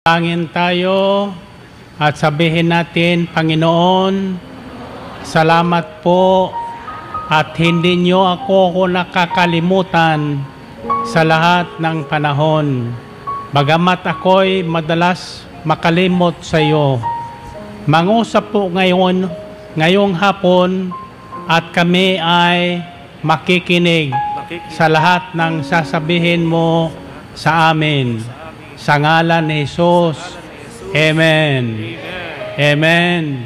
Tangin tayo at sabihin natin, Panginoon, salamat po at hindi niyo ako nakakalimutan sa lahat ng panahon. Bagamat ako'y madalas makalimot sa iyo. Mangusap po ngayong hapon at kami ay makikinig sa lahat ng sasabihin mo sa amin. Sa ngalan ni Jesus. Amen. Amen.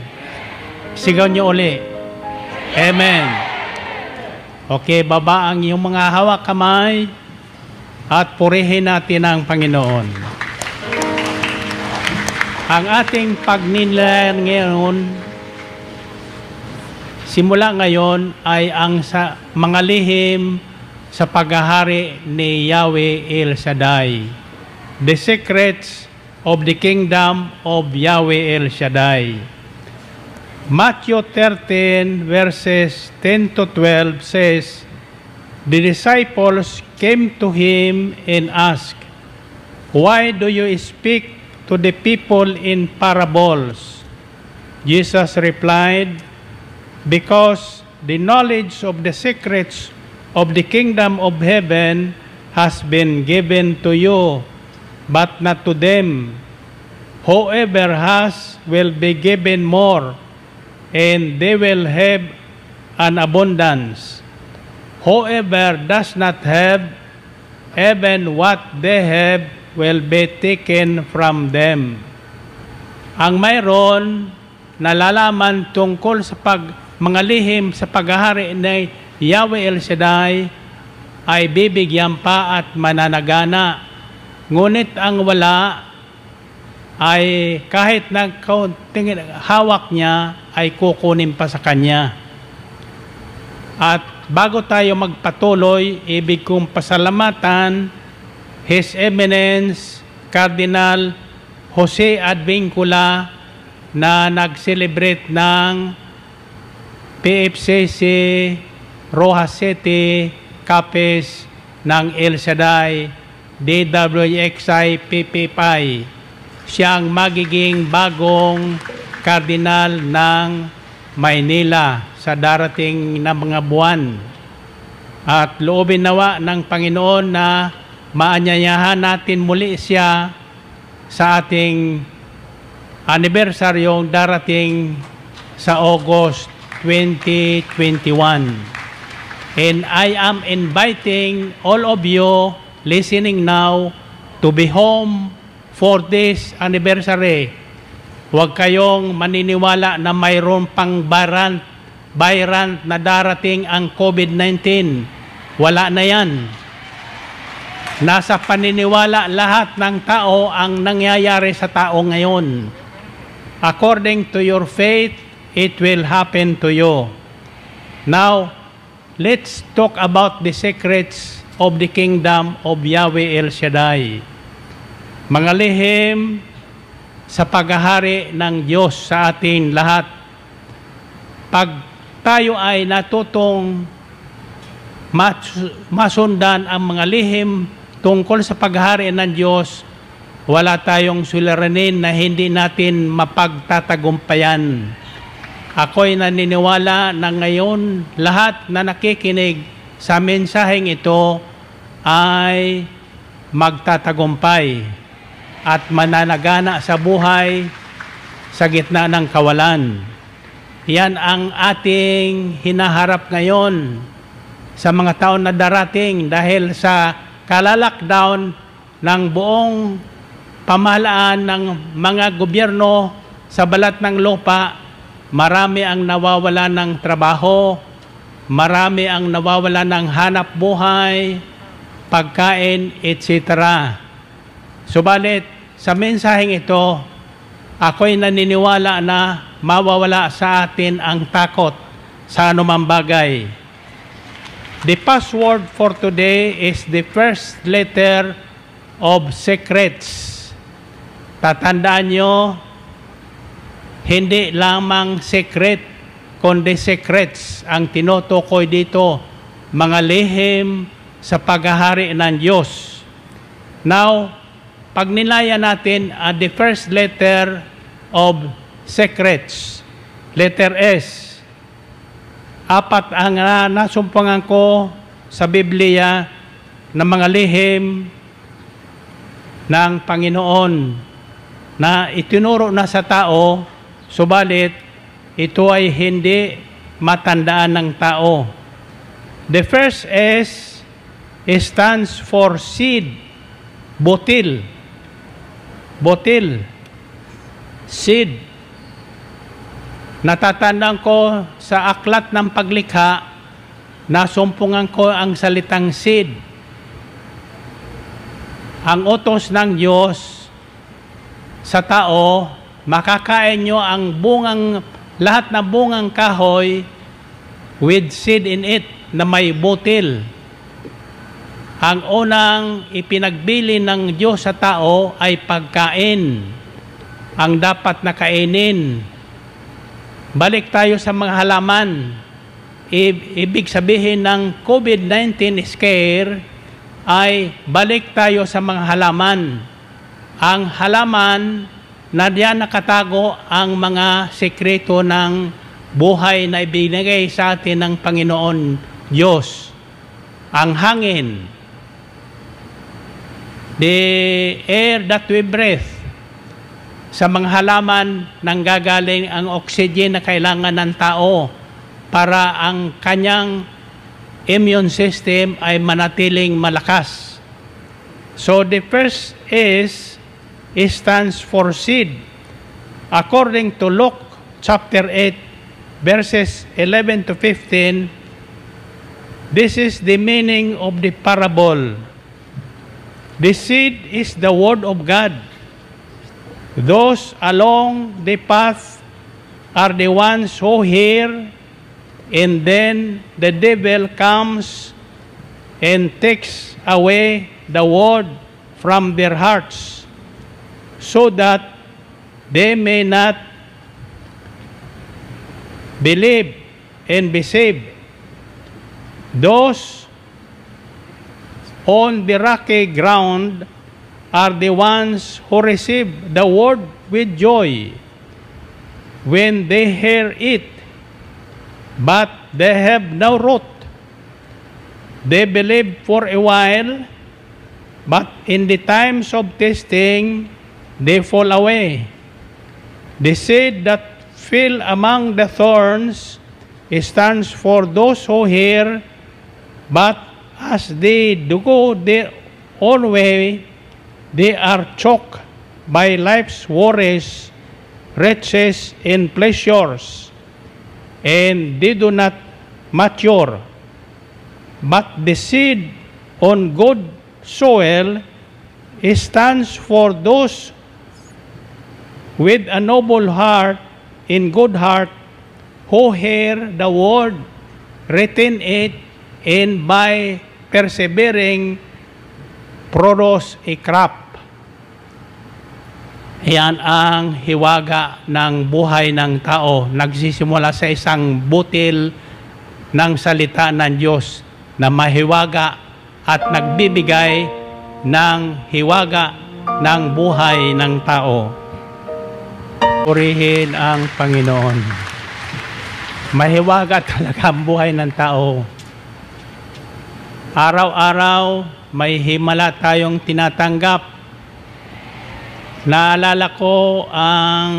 Sigaw niyo uli. Amen. Okay, baba ang iyong mga hawak kamay at purihin natin ang Panginoon. Ang ating pagnilayan ngayon, simula ngayon ay ang sa mga lihim sa paghahari ni Yahweh El Shaddai. The secrets of the kingdom of Yahweh El Shaddai. Matthew 13 verses 10 to 12 says, the disciples came to him and asked, why do you speak to the people in parables? Jesus replied, because the knowledge of the secrets of the kingdom of heaven has been given to you, but not to them. Whoever has will be given more, and they will have an abundance. Whoever does not have, even what they have will be taken from them. Ang mayroon nalalaman tungkol sa mga lihim sa paghahari ni Yahweh El Shaddai ay bibigyan pa at mananagana. Ngunit ang wala ay kahit na hawak niya ay kukunin pa sa kanya. At bago tayo magpatuloy, ibig kong pasalamatan His Eminence Cardinal Jose Advincula na nag-celebrate ng PFCC Rojas City Capiz ng El Shaddai DWXI PPPI. Siya ang magiging bagong kardinal ng Maynila sa darating na mga buwan. At loobin nawa ng Panginoon na maanyayahan natin muli siya sa ating anibersaryong darating sa August 2021. And I am inviting all of you listening now to be home for this anniversary. Huwag kayong maniniwala na mayroon pang variant na darating ang COVID-19. Wala na yan. Nasa paniniwala lahat ng tao ang nangyayari sa tao ngayon. According to your faith, it will happen to you. Now, let's talk about the secrets of the kingdom of Yahweh El Shaddai. Mga lihim sa paghahari ng Diyos sa ating lahat. Pag tayo ay natutong masundan ang mga lihim tungkol sa paghahari ng Diyos, wala tayong suliranin na hindi natin mapagtatagumpayan. Ako'y naniniwala na ngayon lahat na nakikinig sa mensaheng ito ay magtatagumpay at mananagana sa buhay sa gitna ng kawalan. Yan ang ating hinaharap ngayon sa mga taon na darating dahil sa kalalakdown ng buong pamahalaan ng mga gobyerno sa balat ng lupa. Marami ang nawawala ng trabaho, marami ang nawawala ng hanap buhay, pagkain, etc. Subalit, sa mensaheng ito, ako'y naniniwala na mawawala sa atin ang takot sa anumang bagay. The password for today is the first letter of secrets. Tatandaan nyo, hindi lamang secret, kundi secrets ang tinutukoy dito, mga lihim sa paghahari ng Diyos. Now, pag nilaya natin the first letter of secrets, letter S, apat ang nasumpangan ko sa Biblia na mga lihim ng Panginoon na itinuro na sa tao, subalit ito ay hindi matandaan ng tao. The first S stands for seed, botil, seed. Natatandaan ko sa aklat ng paglikha, nasumpungan ko ang salitang seed. Ang utos ng Diyos sa tao, makakain nyo ang lahat na bungang kahoy with seed in it na may butil. Ang unang ipinagbili ng Diyos sa tao ay pagkain, ang dapat na kainin. Balik tayo sa mga halaman. Ibig sabihin ng COVID-19 scare ay balik tayo sa mga halaman. Ang halaman na diyan nakatago ang mga sekreto ng buhay na ibinigay sa atin ng Panginoon Diyos. Ang hangin, the air that we breathe, sa mga halaman nanggagaling ang oxygen na kailangan ng tao para ang kanyang immune system ay manatiling malakas. So the first stands for seed. According to Luke chapter 8 verses 11 to 15, this is the meaning of the parable. The seed is the word of God. Those along the path are the ones who hear, and then the devil comes and takes away the word from their hearts, so that they may not believe and be saved. Those on the rocky ground are the ones who receive the word with joy when they hear it, but they have no root. They believe for a while, but in the times of testing, they fall away. The seed that fell among the thorns stands for those who hear, but as they go their own way, they are choked by life's worries, riches, and pleasures, and they do not mature. But the seed on good soil stands for those with a noble heart, in good heart, who hear the word, retain it, and by persevering, produce a crop. Yan ang hiwaga ng buhay ng tao. Nagsisimula sa isang butil ng salita ng Diyos na mahiwaga at nagbibigay ng hiwaga ng buhay ng tao. Purihin ang Panginoon. Mahiwaga talaga ang buhay ng tao. Araw-araw may himala tayong tinatanggap. Naalala ko ang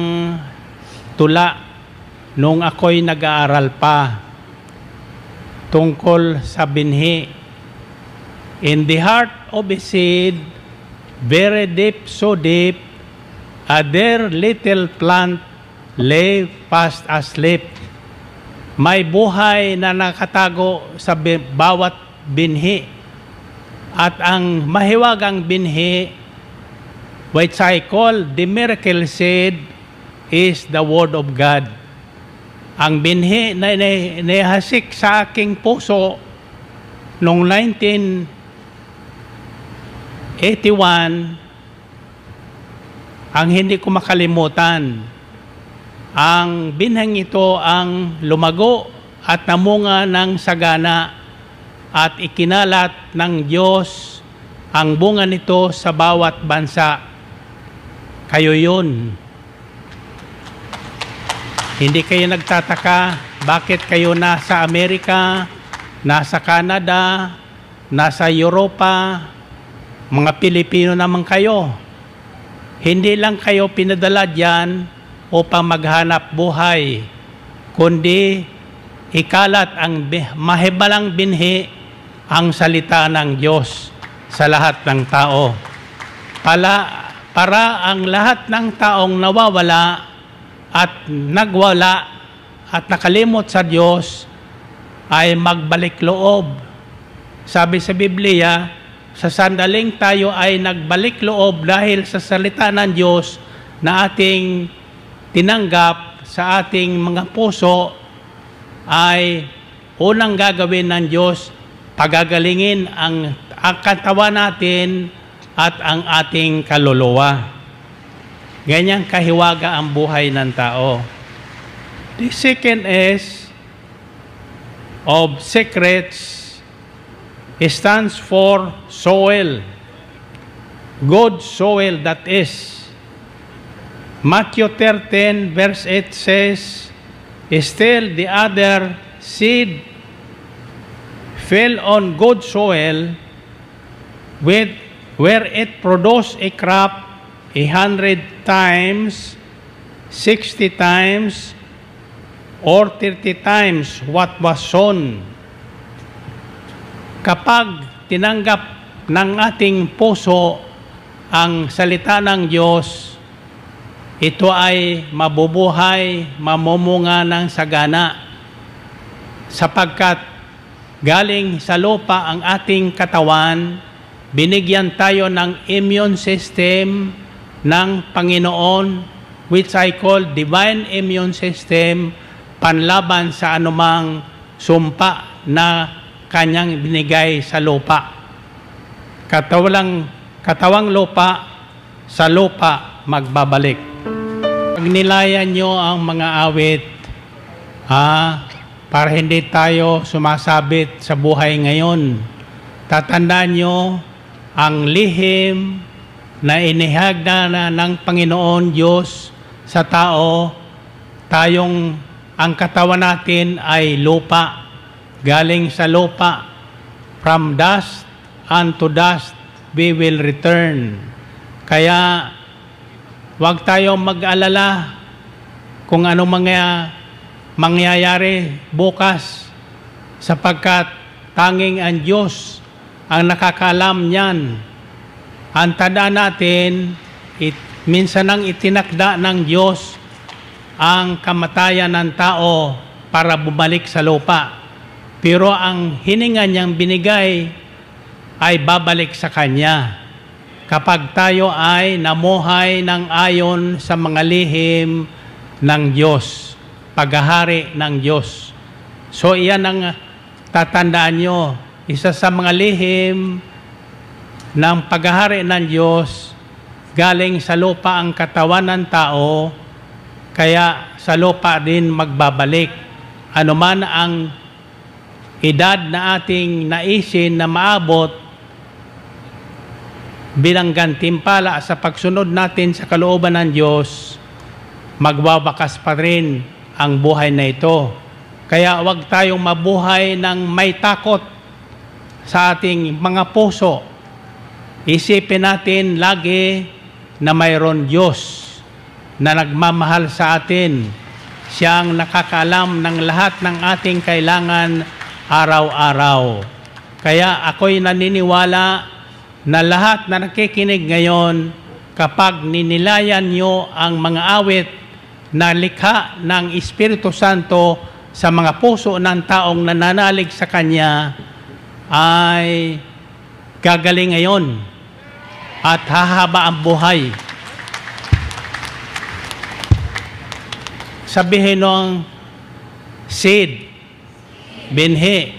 tula nung ako'y nag-aaral pa tungkol sa binhi. In the heart of a seed, very deep, so deep, a dear little plant lay fast asleep. May buhay na nakatago sa bawat binhi. At ang mahiwagang binhi, which I call the miracle seed, is the Word of God. Ang binhi na nahasik sa aking puso noong 1981, ang hindi ko makalimutan. Ang binhang ito ang lumago at namunga ng sagana at ikinalat ng Diyos ang bunga nito sa bawat bansa. Kayo yun. Hindi kayo nagtataka bakit kayo nasa Amerika, nasa Canada, nasa Europa, mga Pilipino naman kayo. Hindi lang kayo pinadala dyan upang maghanap buhay, kundi ikalat ang mahibalang binhi ang salita ng Diyos sa lahat ng tao. Para ang lahat ng taong nawawala at nagwala at nakalimot sa Diyos ay magbalik loob. Sabi sa Biblia, sa sandaling tayo ay nagbalik loob dahil sa salita ng Diyos na ating tinanggap sa ating mga puso, ay unang gagawin ng Diyos, pagagalingin ang katawan natin at ang ating kaluluwa. Ganyang kahiwaga ang buhay ng tao. The second is of secrets stands for soil. Good soil, that is. Matthew 13 verse 8 says, still the other seed fell on good soil, where it produced a crop 100 times, 60 times, or 30 times what was sown. Kapag tinanggap ng ating puso ang salita ng Diyos, ito ay mabubuhay, mamumunga ng sagana, sapagkat galing sa lupa ang ating katawan, binigyan tayo ng immune system ng Panginoon, which I call divine immune system, panlaban sa anumang sumpa na kanyang binigay sa lupa. Katawang lupa, sa lupa magbabalik. Pag nilayan nyo ang mga awit, para hindi tayo sumasabit sa buhay ngayon, tatandaan nyo ang lihim na inihagda na ng Panginoon Diyos sa tao. Ang katawan natin ay lupa, galing sa lupa. From dust unto dust we will return. Kaya huwag tayong mag-alala kung ano mangyayari bukas, sapagkat tanging ang Diyos ang nakakaalam niyan. Ang tandaan natin, minsan nang itinakda ng Diyos ang kamatayan ng tao para bumalik sa lupa. Pero ang hininga niyang binigay ay babalik sa Kanya kapag tayo ay namuhay ng ayon sa mga lihim ng Diyos, paghahari ng Diyos. So iyan ang tatandaan nyo. Isa sa mga lihim ng paghahari ng Diyos, galing sa lupa ang katawan ng tao, kaya sa lupa din magbabalik. Ano man ang edad na ating naisin na maabot, bilang gantimpala sa pagsunod natin sa kalooban ng Diyos, magwawakas pa rin ang buhay na ito. Kaya huwag tayong mabuhay ng may takot sa ating mga puso. Isipin natin lagi na mayroon Diyos na nagmamahal sa atin. Siya ang nakakaalam ng lahat ng ating kailangan araw-araw. Kaya ako'y naniniwala na lahat na nakikinig ngayon, kapag ninilayan nyo ang mga awit na likha ng Espiritu Santo sa mga puso ng taong nananalig sa Kanya, ay gagaling ngayon at hahaba ang buhay. Sabihin ng seed, binhi.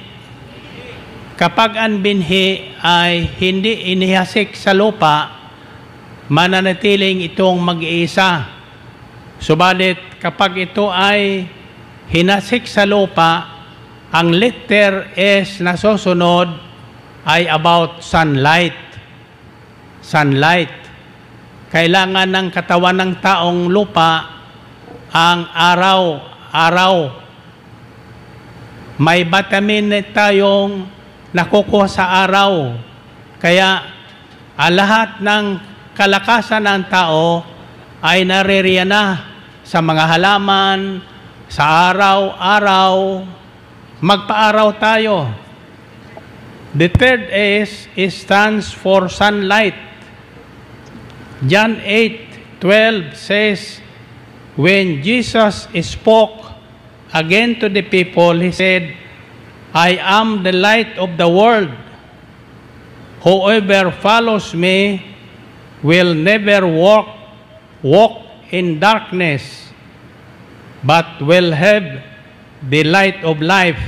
Kapag ang binhi ay hindi inihasik sa lupa, mananatiling itong mag-iisa. Subalit kapag ito ay hinasik sa lupa, ang letter S na susunod ay about sunlight. sunlight. Kailangan ng katawan ng taong lupa ang araw. May vitamin tayong nakukuha sa araw. Kaya lahat ng kalakasan ng tao ay naririyan na sa mga halaman, sa araw-araw. Magpa-araw tayo. The third is stands for sunlight. John 8:12 says, when Jesus spoke again to the people, he said, I am the light of the world. Whoever follows me will never walk in darkness, but will have the light of life.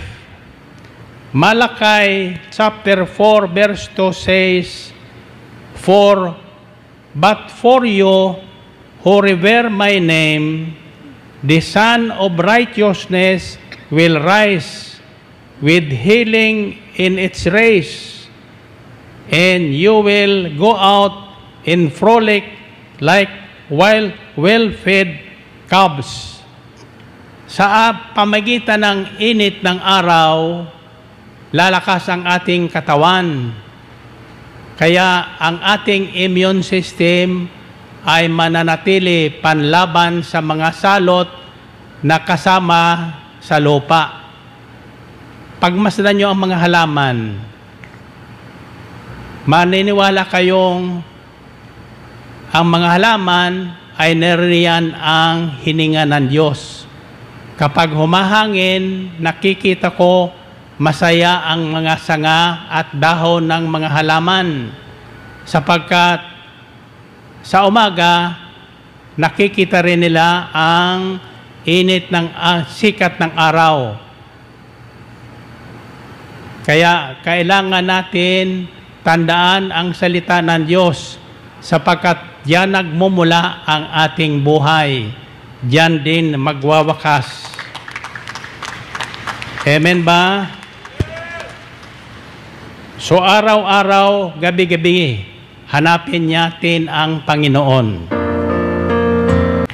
Malachi chapter 4 verse 2 says, But for you who revere my name, the Son of Righteousness will rise with healing in its rays, and you will go out in frolic like well-fed calves. Sa pamagitan ng init ng araw, lalakas ang ating katawan. Kaya ang ating immune system ay mananatili panlaban sa mga salot na kasama sa lupa. Pagmasdan nyo ang mga halaman, maniniwala kayong ang mga halaman ay nariyan ang hininga ng Diyos. Kapag humahangin, nakikita ko masaya ang mga sanga at dahon ng mga halaman, sapagkat sa umaga, nakikita rin nila ang init ng sikat ng araw. Kaya kailangan natin tandaan ang salita ng Diyos, sapagkat diyan nagmumula ang ating buhay. Diyan din magwawakas. Amen ba? So araw-araw, gabi-gabi, hanapin natin ang Panginoon.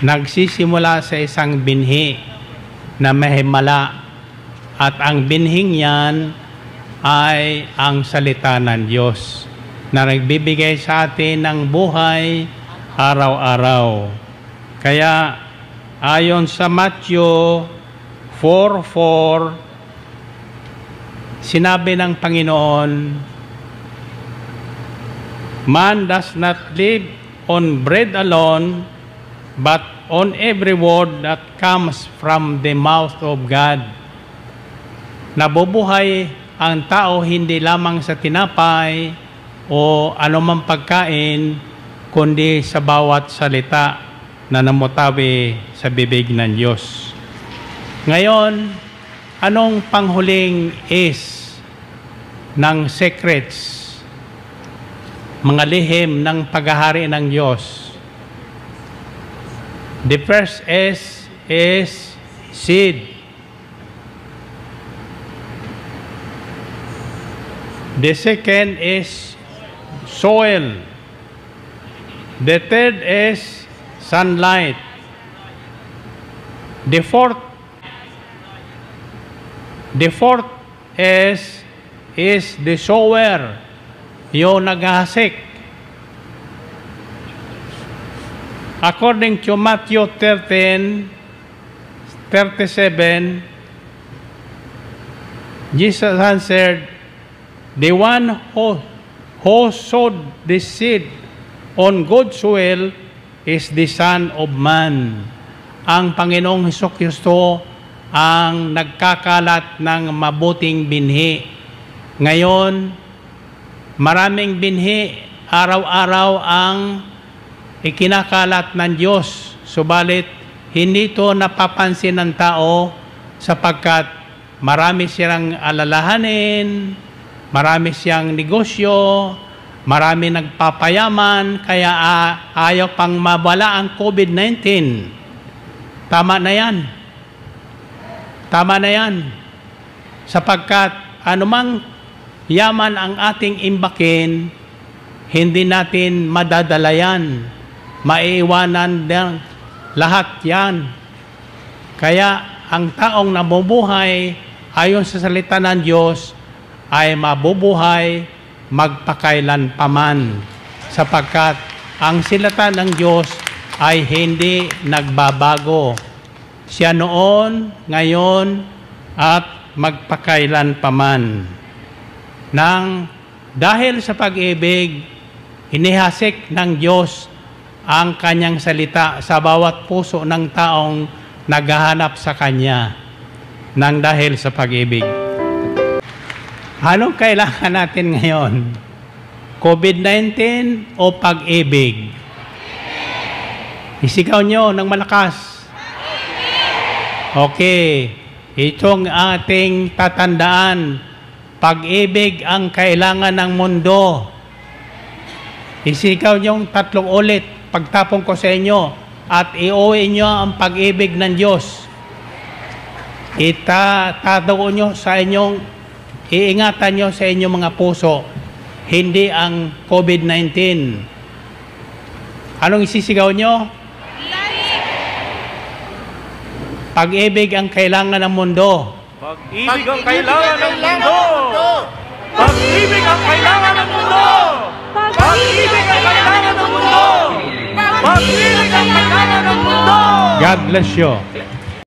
Nagsisimula sa isang binhi na mahimala, at ang binhing yan ay ang salita ng Diyos na nagbibigay sa atin ng buhay araw-araw. Kaya ayon sa Matthew 4:4, sinabi ng Panginoon, man does not live on bread alone, but on every word that comes from the mouth of God. Nabubuhay ang tao hindi lamang sa tinapay o anumang pagkain, kundi sa bawat salita na namutawi sa bibig ng Diyos. Ngayon, anong panghuling is ng secrets, mga lihim ng paghahari ng Diyos? The first is seed. The second is soil. The third is sunlight. The fourth is the sower, yung naghahasik. According to Matthew 13:37, Jesus answered, the one who sowed the seed on good soil is the Son of Man. Ang Panginoong Hesukristo ang nagkakalat ng mabuting binhi. Ngayon, maraming binhi, araw-araw ang ikinakalat ng Diyos. Subalit, hindi ito napapansin ng tao sapagkat marami siyang alalahanin, marami siyang negosyo, marami nagpapayaman, kaya ayaw pang mawala ang COVID-19. Tama na yan. Tama na yan. Sapagkat anumang yaman ang ating imbakin, hindi natin madadala yan. Maiiwanan ng lahat yan. Kaya ang taong nabubuhay ayon sa salita ng Diyos ay mabubuhay magpakailan paman, sapagkat ang salita ng Diyos ay hindi nagbabago. Siya noon, ngayon, at magpakailan paman. Dahil sa pag-ibig, inihasik ng Diyos ang kanyang salita sa bawat puso ng taong naghahanap sa Kanya nang dahil sa pag-ibig. Anong kailangan natin ngayon? COVID-19 o pag-ibig? Isigaw nyo ng malakas. Okay. Itong ating tatandaan, pag-ibig ang kailangan ng mundo. Isigaw nyo 3 ulit pagtapong ko sa inyo at iuwi nyo ang pag-ibig ng Diyos. Itatago nyo sa inyong, iingatan nyo sa inyong mga puso, hindi ang COVID-19. Anong isisigaw nyo? Pag-ibig ang kailangan ng mundo. Pag-ibig ang kailangan ng mundo! Pag-ibig ang kailangan ng mundo! Pag-ibig ang kailangan ng mundo! Pag-ibig ang kailangan ng mundo! God bless you.